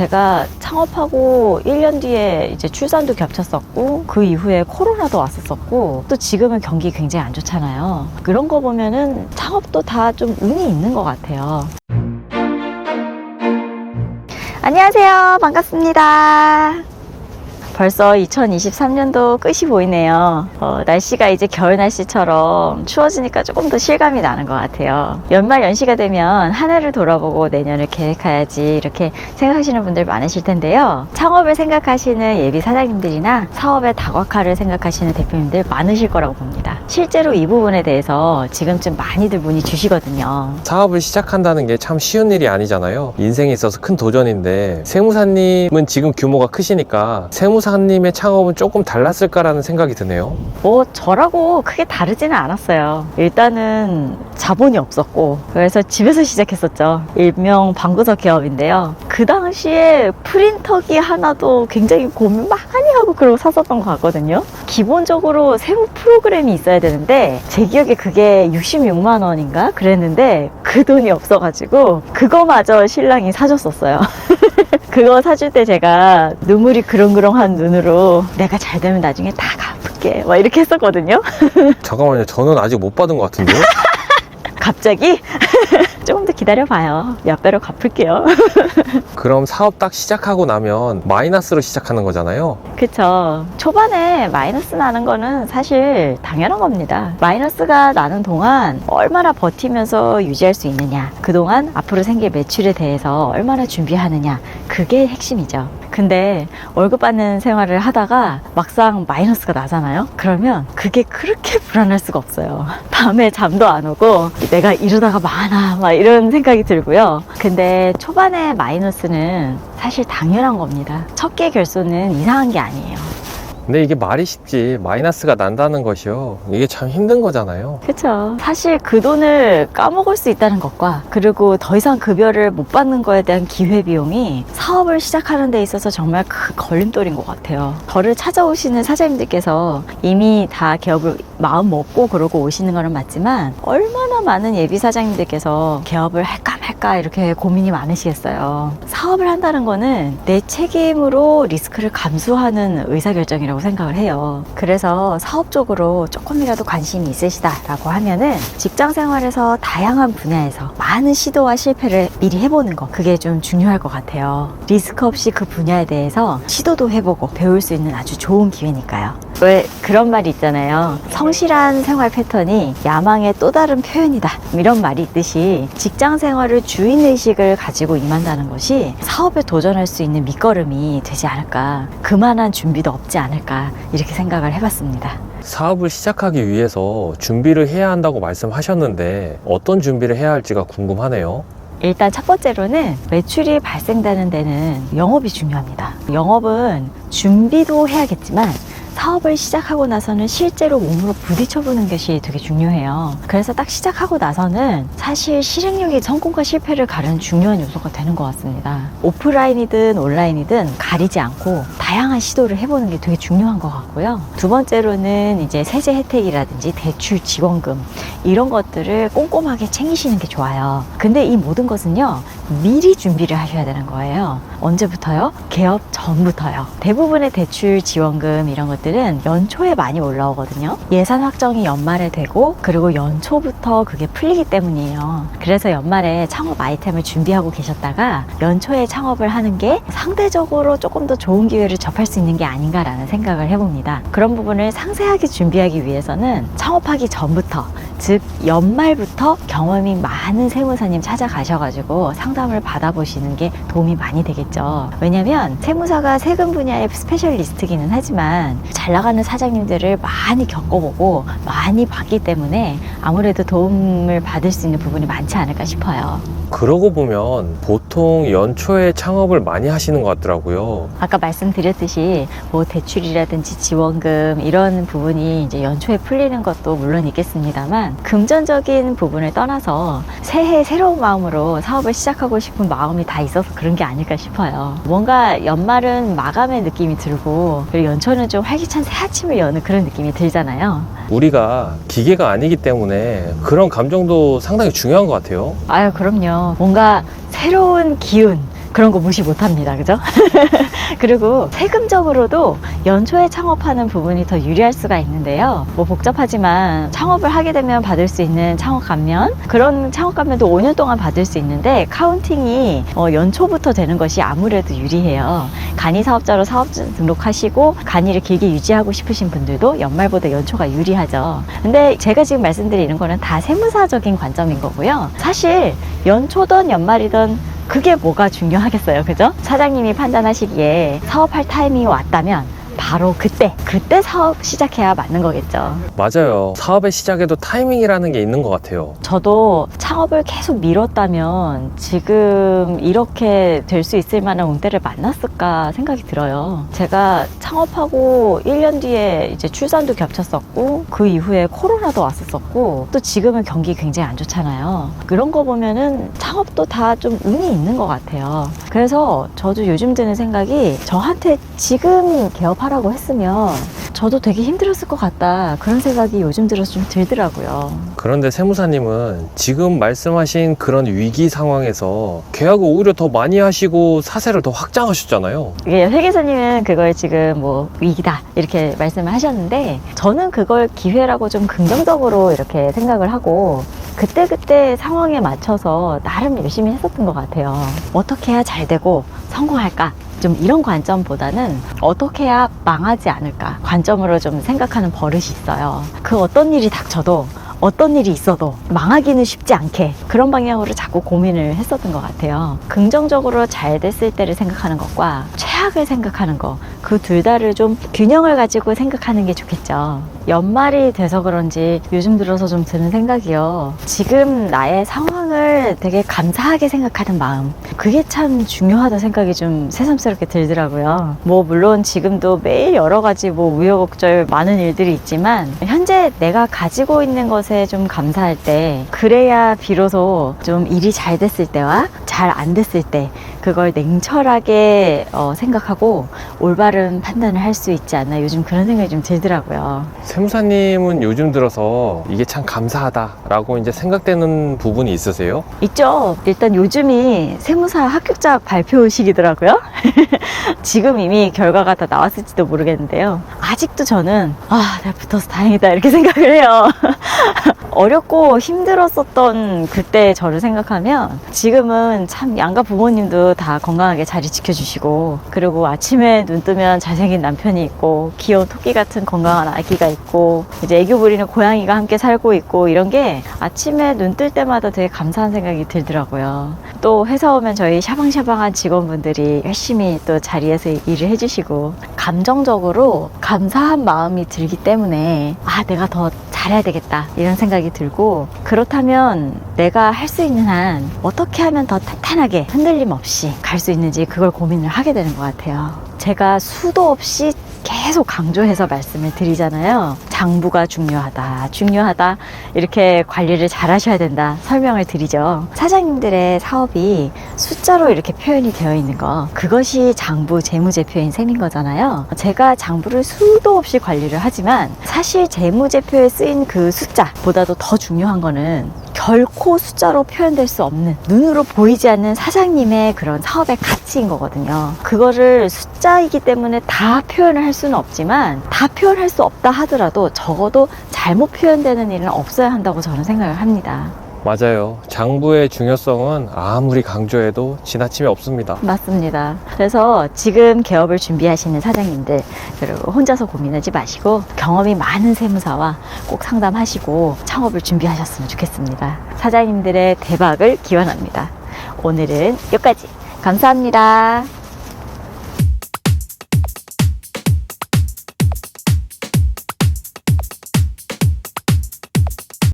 제가 창업하고 1년 뒤에 이제 출산도 겹쳤었고, 그 이후에 코로나도 왔었었고, 또 지금은 경기 굉장히 안 좋잖아요. 그런 거 보면은 창업도 다 좀 운이 있는 것 같아요. 안녕하세요. 반갑습니다. 벌써 2023년도 끝이 보이네요. 날씨가 이제 겨울 날씨처럼 추워지니까 조금 더 실감이 나는 것 같아요. 연말 연시가 되면 한 해를 돌아보고 내년을 계획해야지 이렇게 생각하시는 분들 많으실 텐데요. 창업을 생각하시는 예비 사장님들이나 사업의 다각화를 생각하시는 대표님들 많으실 거라고 봅니다. 실제로 이 부분에 대해서 지금쯤 많이들 문의 주시거든요. 사업을 시작한다는 게 참 쉬운 일이 아니잖아요. 인생에 있어서 큰 도전인데, 세무사님은 지금 규모가 크시니까 세무사님의 창업은 조금 달랐을까라는 생각이 드네요. 저라고 크게 다르지는 않았어요. 일단은 자본이 없었고, 그래서 집에서 시작했었죠. 일명 방구석 기업인데요. 그 당시에 프린터기 하나도 굉장히 고민 많이 하고 그러고 샀었던 것 같거든요. 기본적으로 세무 프로그램이 있어야 되는데, 제 기억에 그게 66만 원인가 그랬는데, 그 돈이 없어가지고 그거마저 신랑이 사줬었어요. 그거 사줄 때 제가 눈물이 그렁그렁한 눈으로 내가 잘 되면 나중에 다 갚을게 막 이렇게 했었거든요. 잠깐만요, 저는 아직 못 받은 것 같은데요? 갑자기? 조금 더 기다려봐요. 몇 배로 갚을게요. 그럼 사업 딱 시작하고 나면 마이너스로 시작하는 거잖아요. 그쵸. 초반에 마이너스 나는 거는 사실 당연한 겁니다. 마이너스가 나는 동안 얼마나 버티면서 유지할 수 있느냐, 그동안 앞으로 생길 매출에 대해서 얼마나 준비하느냐, 그게 핵심이죠. 근데 월급 받는 생활을 하다가 막상 마이너스가 나잖아요. 그러면 그게 그렇게 불안할 수가 없어요. 밤에 잠도 안 오고 내가 이러다가 많아 막 이런 생각이 들고요. 근데 초반에 마이너스는 사실 당연한 겁니다. 첫 개 결손은 이상한 게 아니에요. 근데 이게 말이 쉽지, 마이너스가 난다는 것이요, 이게 참 힘든 거잖아요. 그쵸. 사실 그 돈을 까먹을 수 있다는 것과, 그리고 더 이상 급여를 못 받는 거에 대한 기회비용이 사업을 시작하는 데 있어서 정말 큰 걸림돌인 것 같아요. 저를 찾아오시는 사장님들께서 이미 다 개업을 마음 먹고 그러고 오시는 거는 맞지만, 얼마나 많은 예비 사장님들께서 개업을 할까 말까 이렇게 고민이 많으시겠어요. 사업을 한다는 거는 내 책임으로 리스크를 감수하는 의사결정이라고 생각을 해요. 그래서 사업적으로 조금이라도 관심이 있으시다라고 하면은 직장 생활에서 다양한 분야에서 많은 시도와 실패를 미리 해보는 거, 그게 좀 중요할 것 같아요. 리스크 없이 그 분야에 대해서 시도도 해보고 배울 수 있는 아주 좋은 기회니까요. 왜 그런 말이 있잖아요. 성실한 생활 패턴이 야망의 또 다른 표현이다, 이런 말이 있듯이 직장 생활을 주인의식을 가지고 임한다는 것이 사업에 도전할 수 있는 밑거름이 되지 않을까, 그만한 준비도 없지 않을까, 이렇게 생각을 해봤습니다. 사업을 시작하기 위해서 준비를 해야 한다고 말씀하셨는데, 어떤 준비를 해야 할지가 궁금하네요. 일단 첫 번째로는 매출이 발생되는 데는 영업이 중요합니다. 영업은 준비도 해야겠지만 사업을 시작하고 나서는 실제로 몸으로 부딪혀보는 것이 되게 중요해요. 그래서 딱 시작하고 나서는 사실 실행력이 성공과 실패를 가르는 중요한 요소가 되는 것 같습니다. 오프라인이든 온라인이든 가리지 않고 다양한 시도를 해보는 게 되게 중요한 것 같고요. 두 번째로는 이제 세제 혜택이라든지 대출 지원금, 이런 것들을 꼼꼼하게 챙기시는 게 좋아요. 근데 이 모든 것은요, 미리 준비를 하셔야 되는 거예요. 언제부터요? 개업 전부터요. 대부분의 대출 지원금 이런 것들은 연초에 많이 올라오거든요. 예산 확정이 연말에 되고, 그리고 연초부터 그게 풀리기 때문이에요. 그래서 연말에 창업 아이템을 준비하고 계셨다가 연초에 창업을 하는 게 상대적으로 조금 더 좋은 기회를 접할 수 있는 게 아닌가라는 생각을 해봅니다. 그런 부분을 상세하게 준비하기 위해서는 창업하기 전부터, 즉 연말부터 경험이 많은 세무사님 찾아가셔가지고 상담을 받아보시는 게 도움이 많이 되겠죠. 왜냐면 세무사가 세금 분야의 스페셜리스트기는 하지만 잘 나가는 사장님들을 많이 겪어보고 많이 봤기 때문에 아무래도 도움을 받을 수 있는 부분이 많지 않을까 싶어요. 그러고 보면 보통 연초에 창업을 많이 하시는 것 같더라고요. 아까 말씀드렸듯이 뭐 대출이라든지 지원금 이런 부분이 이제 연초에 풀리는 것도 물론 있겠습니다만, 금전적인 부분을 떠나서 새해 새로운 마음으로 사업을 시작하고 싶은 마음이 다 있어서 그런 게 아닐까 싶어요. 뭔가 연말은 마감의 느낌이 들고, 그리고 연초는 좀 활기찬 새 아침을 여는 그런 느낌이 들잖아요. 우리가 기계가 아니기 때문에 그런 감정도 상당히 중요한 것 같아요. 아유, 그럼요. 뭔가 새로운 기운, 그런 거 무시 못 합니다. 그죠? 그리고 세금적으로도 연초에 창업하는 부분이 더 유리할 수가 있는데요. 뭐 복잡하지만 창업을 하게 되면 받을 수 있는 창업 감면, 그런 창업 감면도 5년 동안 받을 수 있는데 카운팅이 연초부터 되는 것이 아무래도 유리해요. 간이 사업자로 사업 등록하시고 간이를 길게 유지하고 싶으신 분들도 연말보다 연초가 유리하죠. 근데 제가 지금 말씀드리는 거는 다 세무사적인 관점인 거고요. 사실 연초든 연말이든 그게 뭐가 중요하겠어요. 그죠? 사장님이 판단하시기에 사업할 타이밍이 왔다면 바로 그때 사업 시작해야 맞는 거겠죠. 맞아요. 사업의 시작에도 타이밍이라는 게 있는 것 같아요. 저도 창업을 계속 미뤘다면 지금 이렇게 될 수 있을 만한 운대를 만났을까 생각이 들어요. 제가 창업하고 1년 뒤에 이제 출산도 겹쳤었고 그 이후에 코로나도 왔었었고 또 지금은 경기 굉장히 안 좋잖아요. 그런 거 보면은 창업도 다 좀 운이 있는 것 같아요. 그래서 저도 요즘 드는 생각이 저한테 지금 개업하라고 했으면 저도 되게 힘들었을 것 같다, 그런 생각이 요즘 들어서 좀 들더라고요. 그런데 세무사님은 지금 말씀하신 그런 위기 상황에서 계약을 오히려 더 많이 하시고 사세를 더 확장하셨잖아요. 예, 회계사님은 그걸 지금 뭐 위기다 이렇게 말씀을 하셨는데 저는 그걸 기회라고 좀 긍정적으로 이렇게 생각을 하고 그때그때 상황에 맞춰서 나름 열심히 했었던 것 같아요. 어떻게 해야 잘 되고 성공할까? 좀 이런 관점보다는 어떻게 해야 망하지 않을까 관점으로 좀 생각하는 버릇이 있어요. 그 어떤 일이 닥쳐도 어떤 일이 있어도 망하기는 쉽지 않게 그런 방향으로 자꾸 고민을 했었던 것 같아요. 긍정적으로 잘 됐을 때를 생각하는 것과 최악을 생각하는 것, 그 둘 다를 좀 균형을 가지고 생각하는 게 좋겠죠. 연말이 돼서 그런지 요즘 들어서 좀 드는 생각이요. 지금 나의 상황을 되게 감사하게 생각하는 마음, 그게 참 중요하다 생각이 좀 새삼스럽게 들더라고요. 뭐 물론 지금도 매일 여러 가지 뭐 우여곡절 많은 일들이 있지만 현재 내가 가지고 있는 것에 좀 감사할 때, 그래야 비로소 좀 일이 잘 됐을 때와 잘 안 됐을 때 그걸 냉철하게 생각하고 올바른 판단을 할 수 있지 않나, 요즘 그런 생각이 좀 들더라고요. 세무사님은 요즘 들어서 이게 참 감사하다라고 이제 생각되는 부분이 있으세요? 있죠. 일단 요즘이 세무사 합격자 발표 시기더라고요. 지금 이미 결과가 다 나왔을지도 모르겠는데요. 아직도 저는 내가 붙어서 다행이다 이렇게 생각을 해요. 어렵고 힘들었었던 그때 저를 생각하면 지금은 참 양가 부모님도 다 건강하게 자리 지켜주시고, 그리고 아침에 눈 뜨면 잘생긴 남편이 있고 귀여운 토끼 같은 건강한 아기가 있고 이제 애교 부리는 고양이가 함께 살고 있고, 이런 게 아침에 눈 뜰 때마다 되게 감사한 생각이 들더라고요. 또 회사 오면 저희 샤방샤방한 직원분들이 열심히 또 자리에서 일을 해주시고 감정적으로 감사한 마음이 들기 때문에 내가 더 잘해야 되겠다 이런 생각이 들고, 그렇다면 내가 할 수 있는 한 어떻게 하면 더 탄탄하게 흔들림 없이 갈 수 있는지 그걸 고민을 하게 되는 것 같아요. 제가 수도 없이 계속 강조해서 말씀을 드리잖아요. 장부가 중요하다 이렇게 관리를 잘 하셔야 된다 설명을 드리죠. 사장님들의 사업이 숫자로 이렇게 표현이 되어 있는 거, 그것이 장부 재무제표인 셈인 거잖아요. 제가 장부를 수도 없이 관리를 하지만 사실 재무제표에 쓰인 그 숫자보다도 더 중요한 거는 결코 숫자로 표현될 수 없는, 눈으로 보이지 않는 사장님의 그런 사업의 가치인 거거든요. 그거를 숫자이기 때문에 다 표현을 할 수는 없지만, 다 표현할 수 없다 하더라도 적어도 잘못 표현되는 일은 없어야 한다고 저는 생각을 합니다. 맞아요. 장부의 중요성은 아무리 강조해도 지나침이 없습니다. 맞습니다. 그래서 지금 개업을 준비하시는 사장님들, 그리고 혼자서 고민하지 마시고 경험이 많은 세무사와 꼭 상담하시고 창업을 준비하셨으면 좋겠습니다. 사장님들의 대박을 기원합니다. 오늘은 여기까지. 감사합니다.